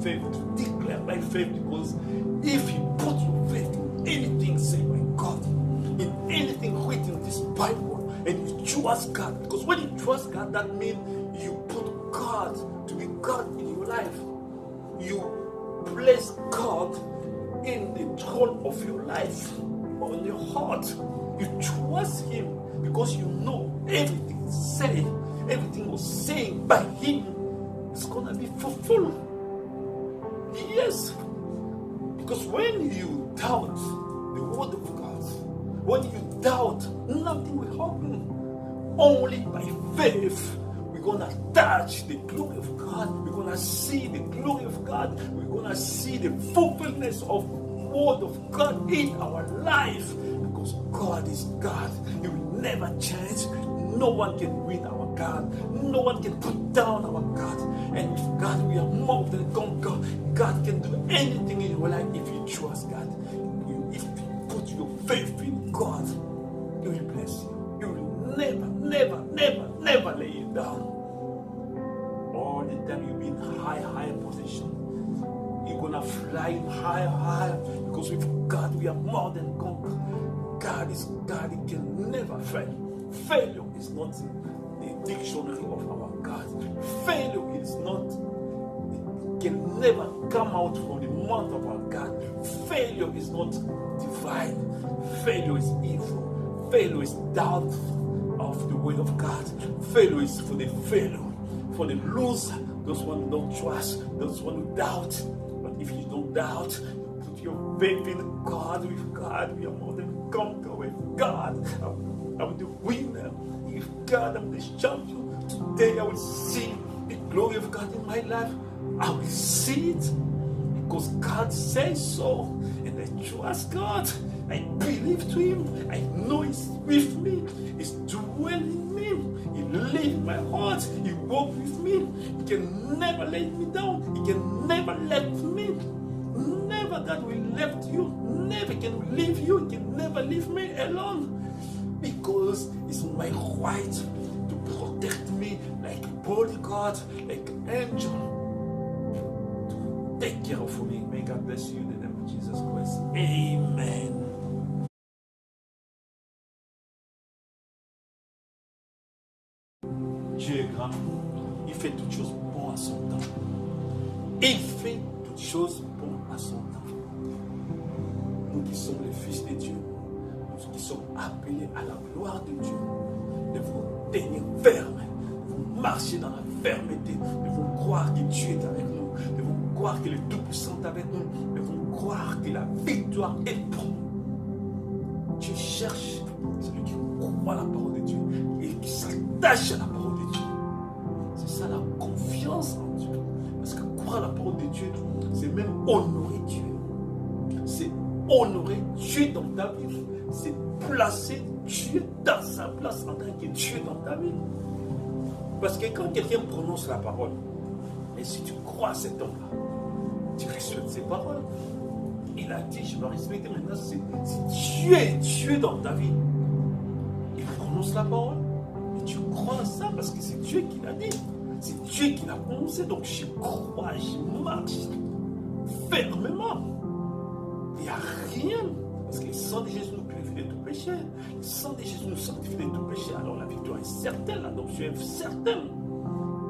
faith, to declare by faith, because if you put your faith in anything said by God, in anything written in this Bible, and you trust God, because when you trust God, that means you put God to be God in your life. You place God in the throne of your life, on your heart. You trust Him because you know everything said, everything was saying by Him is gonna be fulfilled. Yes, because when you doubt the word of God, when you doubt, nothing will happen. Only by faith we're gonna touch the glory of God. We're gonna see the glory of God. We're gonna see the fulfillment of the word of God in our life. Because God is God. He will never change. No one can win our God. No one can put down our God. And with God, we are more than conquer. God can do anything in your life if you trust God. If you put your faith in God, He will bless you. He will never, never, never, never lay you down. All the time you'll be in high position. You're gonna fly higher. Because with God, we are more than conquer. God is God. He can never fail. Failure is not the dictionary of our God. Failure is not, it can never come out from the mouth of our God. Failure is not divine. Failure is evil. Failure is doubt of the word of God. Failure is for the failure, for the loser, those one who don't trust, those one who doubt. But if you don't doubt, put your faith in God. With God, we are more than conquer. With God, I'm the winner. With God, I'm the champion. Today I will see the glory of God in my life. I will see it because God says so. And I trust God. I believe to Him. I know He's with me. He's dwelling in me. He lives in my heart. He walks with me. He can never let me down. He can never let me. Never God will left you. Never can leave you. He can never leave me alone. Because it's my right to protect me like a bodyguard, like an angel, to take care of me. May God bless you in the name of Jesus Christ. Amen. Dieu est grand. Il fait toutes choses bonnes à son temps. Il fait toutes choses bonnes à son temps. Nous qui sommes les fils de Dieu, nous qui sommes appelés à la gloire de Dieu, devons tenir ferme, devons marcher dans la fermeté, devons croire que Dieu est avec nous, devons croire que le Tout-Puissant est avec nous, devons croire que la victoire est pour nous. Dieu cherche celui qui croit la parole de Dieu et qui s'attache à la parole de Dieu. C'est ça la confiance en Dieu. Parce que croire la parole de Dieu, c'est même honorer Dieu. C'est honorer Dieu dans ta vie. C'est placer Dieu dans sa place en tant que Dieu dans ta vie. Parce que quand quelqu'un prononce la parole, et si tu crois à cet homme-là, tu respectes ses paroles. Il a dit, je vais respecter maintenant, si Dieu est Dieu dans ta vie, il prononce la parole, et tu crois à ça parce que c'est Dieu qui l'a dit. C'est Dieu qui l'a prononcé, donc je crois, je marche fermement. Il n'y a rien. Parce que le sang de Jésus nous purifie de tout péché. Le sang de Jésus nous sanctifie de tout péché. Alors la victoire est certaine, l'adoption est certaine.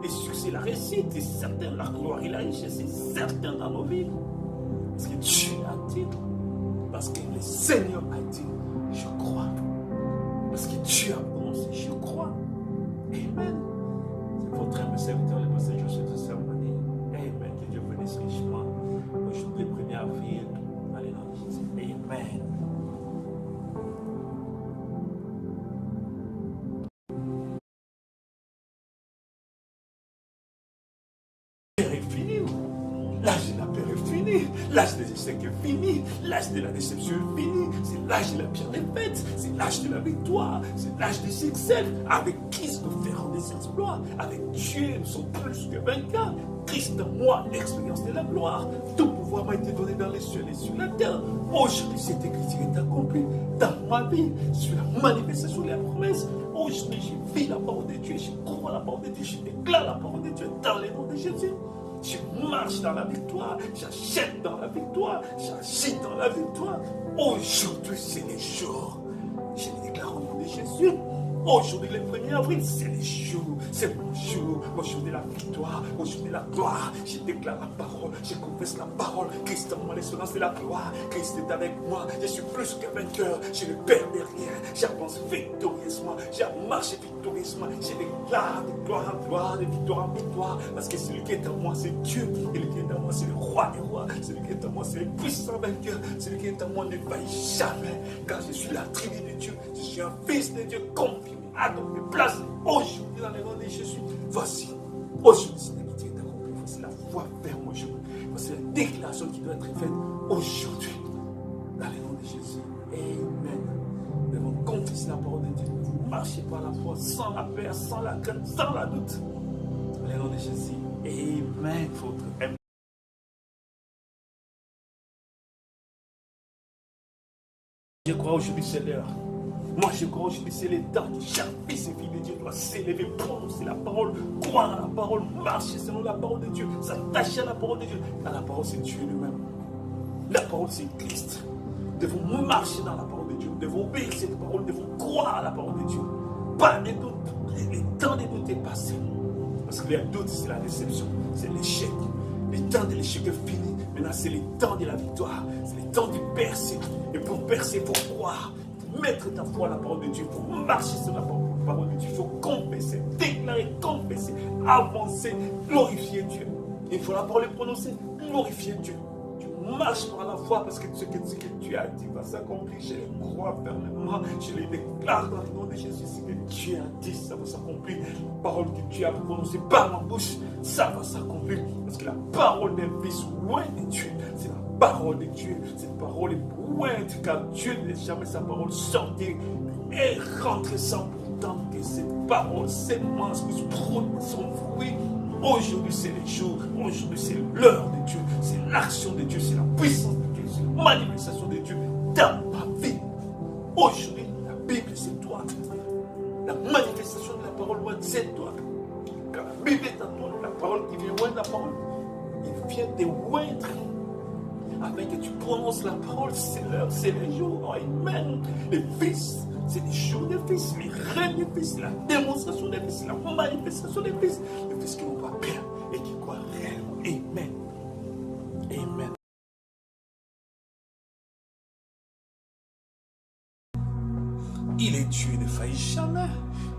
Le succès, la réussite est certaine. La gloire et la richesse est certaine dans nos vies. Parce que Dieu a dit. Parce que le Seigneur a dit. Je crois. Parce que Dieu a prononcé. Je crois. Amen. C'est votre humble serviteur, le pasteur Josué de Sermoni. Amen. Que Dieu bénisse richement. Aujourd'hui, le 1er avril. Allez dans Jésus. Amen. L'âge de la peur est fini, l'âge des échecs est fini, l'âge de la déception est fini, c'est l'âge de la pierre des fêtes, c'est l'âge de la victoire, c'est l'âge du succès. Avec Christ nous ferons des exploits, avec Dieu nous sommes plus que vainqueurs. Christ en moi, l'expérience de la gloire, tout pouvoir m'a été donné dans les cieux et sur la terre. Aujourd'hui, cette écriture est accomplie dans ma vie, sur la manifestation de la promesse. Aujourd'hui, je vis la parole de Dieu, je crois la parole de Dieu, je déclare la parole de Dieu dans le nom de Jésus. Je marche dans la victoire. J'achète dans la victoire. J'agis dans la victoire. Aujourd'hui, c'est les jours. Je le déclare au nom de Jésus. Aujourd'hui, le 1er avril, c'est les jours. C'est mon jour. Aujourd'hui, la victoire. Aujourd'hui, la gloire. Je déclare la parole. Je confesse la parole. Christ en moi, l'espérance de la gloire. Christ est avec moi. Je suis plus qu'un vainqueur. Je ne perds rien. J'avance victorieusement. Je marche victorieusement. Je déclare de gloire en gloire, de victoire en victoire. Parce que celui qui est en moi, c'est Dieu. Et celui qui est en moi, c'est le roi des rois. Celui qui est en moi, c'est le puissant vainqueur. Celui qui est en moi ne faillit jamais. Car je suis la tribu de Dieu. Je suis un fils de Dieu confirmé. Adopté, place aujourd'hui dans le nom de Jésus. Voici, aujourd'hui, c'est l'amitié qui est accomplie. Voici la foi ferme aujourd'hui. Voici la déclaration qui doit être faite aujourd'hui. Dans le nom de Jésus. Amen. Nous devons confesser la parole de Dieu. Vous marchez par la foi, sans la peur, sans la crainte, sans la doute. Dans le nom de Jésus. Amen. Je crois aujourd'hui c'est l'heure. Moi je crois aujourd'hui c'est le temps que chaque fils et fille de Dieu doit s'élever, prononcer la parole, croire à la parole, marcher selon la parole de Dieu, s'attacher à la parole de Dieu. Car la parole c'est Dieu lui-même. La parole c'est Christ. Nous devons marcher dans la parole de Dieu. Nous devons obéir à cette parole. Nous devons croire à la parole de Dieu. Pas de doute. Le temps des doutes est passé. Parce que le doute c'est la déception, c'est l'échec. Le temps de l'échec est fini. Maintenant, c'est le temps de la victoire. C'est le temps de percer. Et pour percer, il faut croire. Pour mettre ta foi à la parole de Dieu. Pour marcher sur la parole de Dieu. Il faut confesser, déclarer, confesser, avancer, glorifier Dieu. Il faut la parole prononcer, glorifier Dieu. Tu marches par la foi parce que ce que tu as dit va s'accomplir. Je le crois fermement. Je le déclare dans le nom de Jésus. Ce que Dieu a dit, ça va s'accomplir. La parole que tu as prononcée par ma bouche, ça va s'accomplir. Parce que la parole d'un fils loin de Dieu, c'est la parole de Dieu. Cette parole est pointe car Dieu ne laisse jamais sa parole sortir et rentrer sans pourtant que cette parole, cette semence puisse produire son fruit. Aujourd'hui, c'est les jours. Aujourd'hui, c'est l'heure de Dieu. C'est l'action de Dieu. C'est la puissance de Dieu. C'est la manifestation de Dieu dans ma vie. Aujourd'hui, la Bible, c'est toi. La manifestation de la parole, c'est toi. Quand la Bible est à toi, la parole qui vient loin de la parole, il vient te oindre. Afin que tu prononces la parole, c'est l'heure, c'est les jours. Amen. Les fils, c'est les jours des fils, les règnes des fils, la démonstration des fils, la manifestation des fils. Les fils qui n'ont pas peur et qui croient réellement. Amen. Amen. Il est Dieu, il ne faillit jamais.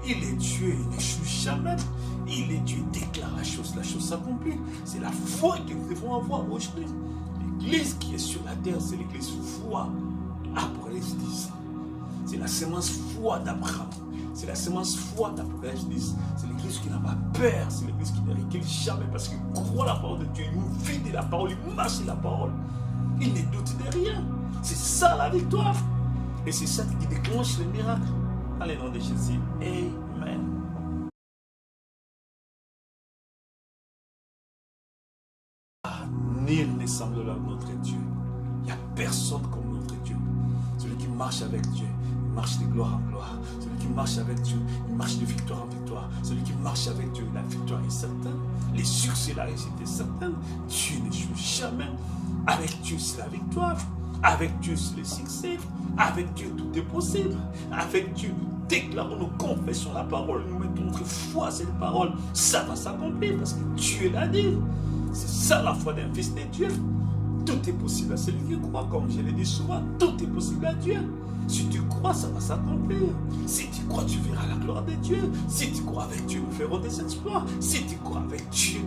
Il est Dieu, il n'échoue jamais. Il est Dieu, il déclare la chose s'accomplit. C'est la foi que nous devons avoir aujourd'hui. L'église qui est sur la terre, c'est l'église foi. Apocalypse 10. C'est la semence foi d'Abraham. C'est la semence foi d'Apocalypse 10. C'est l'église qui n'a pas peur. C'est l'église qui ne recule jamais parce qu'il croit la parole de Dieu. Il vit de la parole, il marche de la parole. Il ne doute de rien. C'est ça la victoire. Et c'est ça qui déclenche le miracle. Dans le nom de Jésus. Amen. Nul ne semble à notre Dieu. Il n'y a personne comme notre Dieu. Celui qui marche avec Dieu, il marche de gloire en gloire. Celui qui marche avec Dieu, il marche de victoire en victoire. Celui qui marche avec Dieu, la victoire est certaine. Les succès, la réussite est certaine. Dieu n'échoue jamais. Avec Dieu, c'est la victoire. Avec Dieu, c'est le succès. Avec Dieu, tout est possible. Avec Dieu, nous déclarons, nous confessons la parole. Nous mettons notre foi à cette parole. Ça va s'accomplir parce que Dieu l'a dit. C'est ça la foi d'un fils de Dieu. Tout est possible à celui qui croit, comme je l'ai dit souvent. Tout est possible à Dieu. Si tu crois, ça va s'accomplir. Si tu crois, tu verras la gloire de Dieu. Si tu crois avec Dieu, nous ferons des exploits. Si tu crois avec Dieu,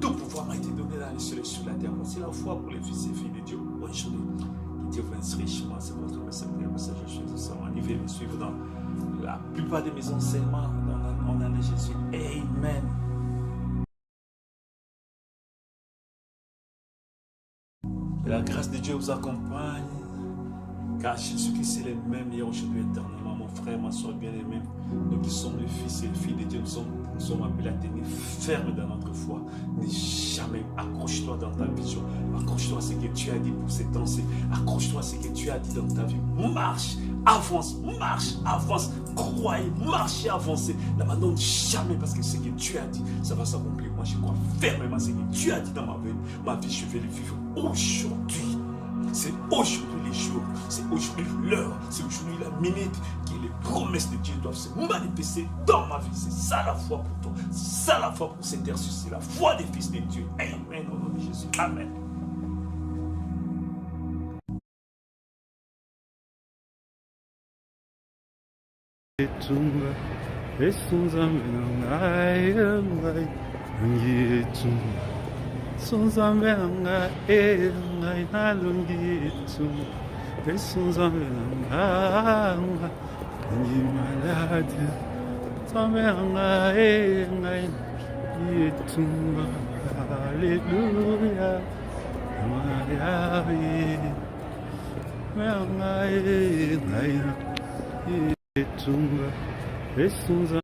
tout pouvoir m'a été donné dans les cieux et sur la terre. Voici la foi pour les fils et filles de Dieu. Bonne journée. Que Dieu vous bénisse richement. C'est votre message. Venez me suivre dans la plupart de mes enseignements dans l'année de Jésus. Amen. Que la grâce de Dieu vous accompagne, car Jésus-Christ est le même hier, aujourd'hui, éternellement. mon frère, ma soeur bien-aimée, nous qui sommes les fils et les filles de Dieu, nous sommes appelés à tenir ferme dans notre foi. Ne jamais accroche-toi dans ta vision. Accroche-toi à ce que tu as dit pour ces temps-ci. Accroche-toi à ce que tu as dit dans ta vie. Marche, avance, crois, marche et avance. N'abandonne jamais parce que ce que tu as dit, ça va s'accomplir. Moi, je crois fermement à ce que tu as dit dans ma vie. Ma vie, je vais le vivre aujourd'hui. C'est aujourd'hui les jours, c'est aujourd'hui l'heure, c'est aujourd'hui la minute que les promesses de Dieu doivent se manifester dans ma vie. C'est ça la foi pour toi, c'est ça la foi pour cette terre, c'est la foi des fils de Dieu. Amen, au nom de Jésus. Amen. Sunzambelanga ngai nalungitu Sunzambelanga ngimalade Sunzambelanga ngai yitumba Hallelujah Mayavi Melanga ngai yitumba Sunzambelanga